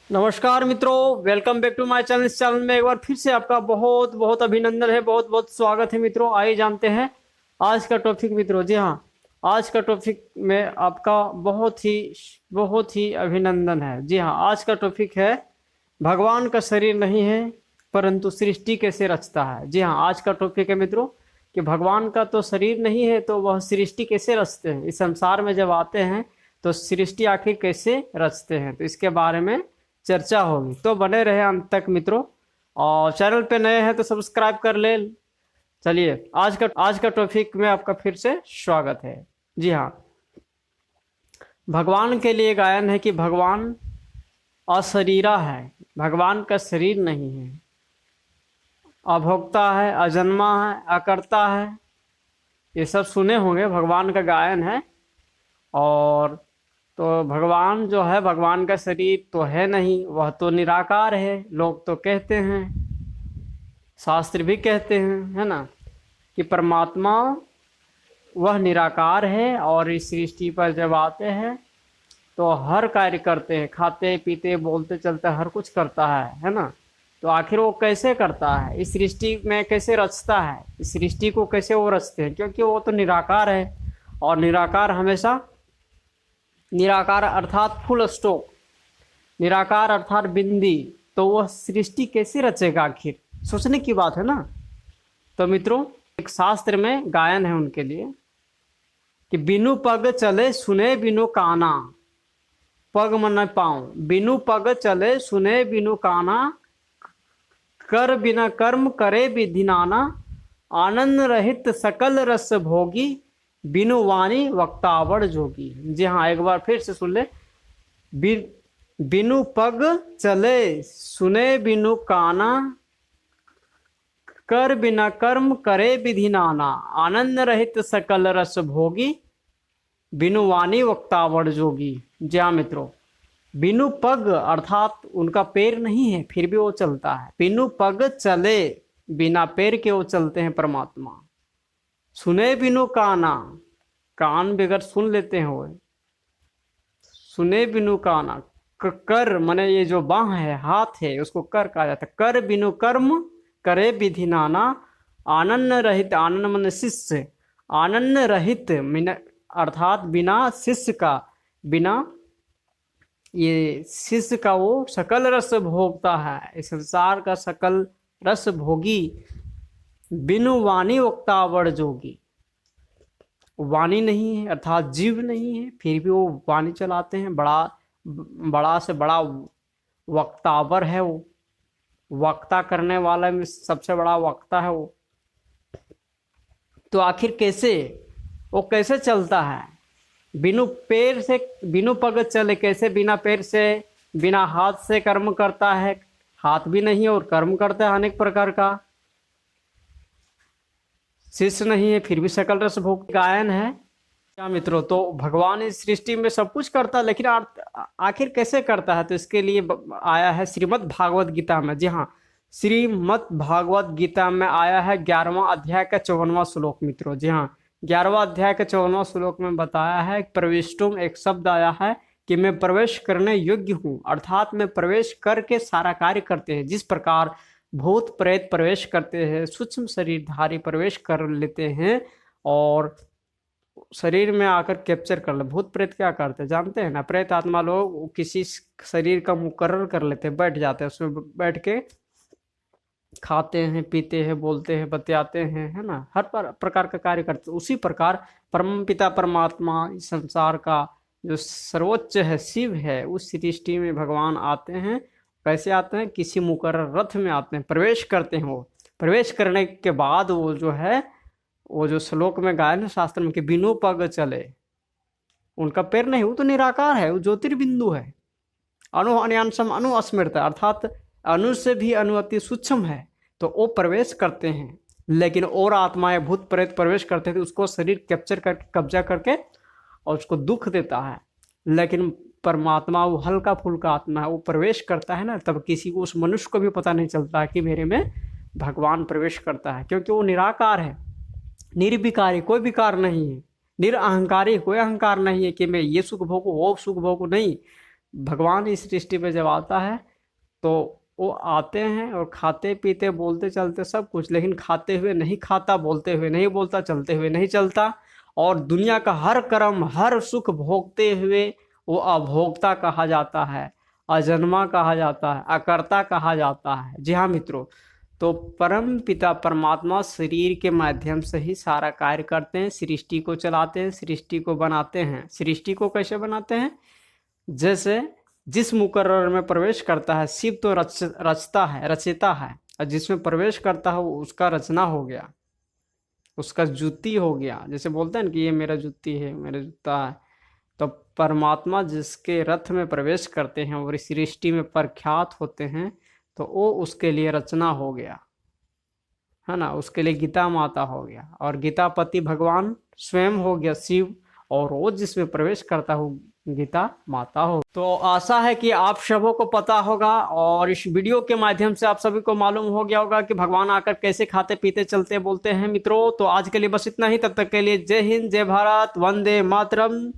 नमस्कार मित्रों, welcome back to my channel. इस चैनल में एक बार फिर से आपका बहुत बहुत अभिनंदन है, बहुत बहुत स्वागत है मित्रों। आइए जानते हैं आज का टॉपिक मित्रों। जी हाँ, आज का टॉपिक में आपका बहुत ही अभिनंदन है। जी हाँ, आज का टॉपिक है भगवान का शरीर नहीं है परंतु सृष्टि कैसे रचता है। जी हाँ, आज का टॉपिक है मित्रों कि भगवान का तो शरीर नहीं है तो वह सृष्टि कैसे रचते हैं। इस संसार में जब आते हैं तो सृष्टि आखिर कैसे रचते हैं, तो इसके बारे में चर्चा होगी। तो बने रहे अंत तक मित्रों, और चैनल पे नए हैं तो सब्सक्राइब कर ले। चलिए आज का टॉपिक में आपका फिर से स्वागत है। जी हाँ, भगवान के लिए गायन है कि भगवान अशरीरा है, भगवान का शरीर नहीं है, अभोक्ता है, अजन्मा है, अकर्ता है। ये सब सुने होंगे, भगवान का गायन है। और तो भगवान जो है, भगवान का शरीर तो है नहीं, वह तो निराकार है। लोग तो कहते हैं, शास्त्र भी कहते हैं, है ना, कि परमात्मा वह निराकार है और इस सृष्टि पर जब आते हैं तो हर कार्य करते हैं, खाते पीते बोलते चलते हर कुछ करता है ना। तो आखिर वो कैसे करता है, इस सृष्टि में कैसे रचता है, इस सृष्टि को कैसे वो रचते हैं, क्योंकि वो तो निराकार है। और निराकार हमेशा, निराकार अर्थात फुल स्टॉप, निराकार अर्थात बिंदी, तो वह सृष्टि कैसे रचेगा, आखिर सोचने की बात है ना। तो मित्रों, एक शास्त्र में गायन है उनके लिए कि बिनु पग चले सुने बिनु काना, पग मन पाऊं, बिनु पग चले सुने बिनु काना, कर बिना कर्म करे विधि नाना, आनंद रहित सकल रस भोगी, बिनु वाणी वक्तावड़ जोगी। जी हाँ, एक बार फिर से सुन ले। बिनु पग चले सुने बिनु काना, कर बिना कर्म करे विधि नाना, आनंद रहित सकल रस भोगी, बिनु वाणी वक्तावड़ जोगी। जी हाँ मित्रों, बिनु पग अर्थात उनका पैर नहीं है फिर भी वो चलता है। बिनु पग चले, बिना पैर के वो चलते हैं परमात्मा। सुने बिनु काना, कान बगैर सुन लेते हैं वो। सुने बिनु काना, कर माने ये जो बाह है, हाथ है, उसको कर कहा जाता है। कर बिनु कर्म करे विधि नाना, आनंद रहित, आनंद मन शिष्य, आनंद रहित अर्थात बिना शिष्य का, बिना ये शिष्य का वो सकल रस भोगता है, इस संसार का सकल रस भोगी, बिनु वाणी वक्तावड़ जोगी। वाणी नहीं है अर्थात जीव नहीं है फिर भी वो वाणी चलाते हैं। बड़ा से बड़ा वक्तावर है वो, वक्ता करने वाला में सबसे बड़ा वक्ता है वो। तो आखिर कैसे वो कैसे चलता है, बिनु पैर से, बिनु पग चले कैसे, बिना पैर से, बिना हाथ से कर्म करता है, हाथ भी नहीं है और कर्म करता है अनेक प्रकार का, शिष्य नहीं है फिर भी सकल रस भोग। गायन है क्या मित्रों। तो भगवान इस सृष्टि में सब कुछ करता है, लेकिन आखिर कैसे करता है, तो इसके लिए आया है श्रीमद् भागवत गीता में। जी हाँ, श्रीमद् भागवत गीता में आया है 11वां अध्याय का 54वां श्लोक मित्रों। जी हाँ, 11वां अध्याय के 54वां श्लोक में बताया है, प्रविष्टुम एक शब्द आया है कि मैं प्रवेश करने योग्य हूँ, अर्थात मैं प्रवेश करके सारा कार्य करते हैं। जिस प्रकार भूत प्रेत प्रवेश करते हैं, सूक्ष्म शरीरधारी प्रवेश कर लेते हैं और शरीर में आकर कैप्चर कर ले। भूत प्रेत क्या करते हैं जानते हैं ना, प्रेत आत्मा लोग किसी शरीर का मुकर्रर कर लेते हैं, बैठ जाते हैं उसमें, बैठ के खाते हैं पीते हैं बोलते हैं बतियाते हैं, है ना, हर प्रकार का कार्य करते हैं। उसी प्रकार परम पिता परमात्मा इस संसार का जो सर्वोच्च है, शिव है, उस सृष्टि में भगवान आते हैं। कैसे आते हैं, किसी मुकर्रर रथ में आते हैं, प्रवेश करते हैं। वो प्रवेश करने के बाद वो जो है, वो जो श्लोक में गायन है शास्त्र में कि बिनु पग चले, उनका पैर नहीं, वो तो निराकार है, वो ज्योतिर्बिंदु है। अणु अन्यांशम अणु अस्मृता, अर्थात अणु से भी अणु अति सूक्ष्म है, तो वो प्रवेश करते हैं। लेकिन और आत्माएं भूत प्रेत प्रवेश करते थे, उसको शरीर कैप्चर करके कब्जा करके और उसको दुख देता है। लेकिन परमात्मा वो हल्का फुल्का आत्मा है, वो प्रवेश करता है ना, तब किसी को, उस मनुष्य को भी पता नहीं चलता कि मेरे में भगवान प्रवेश करता है, क्योंकि वो निराकार है, निर्विकारी, कोई विकार नहीं है, निरअहंकारी, कोई अहंकार नहीं है कि मैं ये सुख भोगूं वो सुख भोगूं, नहीं। भगवान इस सृष्टि पे जब आता है तो वो आते हैं और खाते पीते बोलते चलते सब कुछ, लेकिन खाते हुए नहीं खाता, बोलते हुए नहीं बोलता, चलते हुए नहीं चलता, और दुनिया का हर कर्म हर सुख भोगते हुए वो अभोक्ता कहा जाता है, अजन्मा कहा जाता है, अकर्ता कहा जाता है। जी हाँ मित्रों, तो परम पिता परमात्मा शरीर के माध्यम से ही सारा कार्य करते हैं, सृष्टि को चलाते हैं, सृष्टि को बनाते हैं। सृष्टि को कैसे बनाते हैं? जैसे जिस मुकर्रर में प्रवेश करता है, शिव तो रचता है, रचयिता है, और जिसमें प्रवेश करता है वो उसका रचना हो गया, उसका जुत्ती हो गया। जैसे बोलते हैं ना कि ये मेरा जुत्ती है, मेरा जूता है। तो परमात्मा जिसके रथ में प्रवेश करते हैं और इस सृष्टि में प्रख्यात होते हैं, तो वो उसके लिए रचना हो गया, है ना। उसके लिए गीता माता हो गया, और गीतापति भगवान स्वयं हो गया शिव, और वो जिसमें प्रवेश करता हो गीता माता हो। तो आशा है कि आप सबों को पता होगा, और इस वीडियो के माध्यम से आप सभी को मालूम हो गया होगा कि भगवान आकर कैसे खाते पीते चलते बोलते हैं। मित्रों, तो आज के लिए बस इतना ही। तब तक के लिए जय हिंद, जय भारत, वंदे मातरम।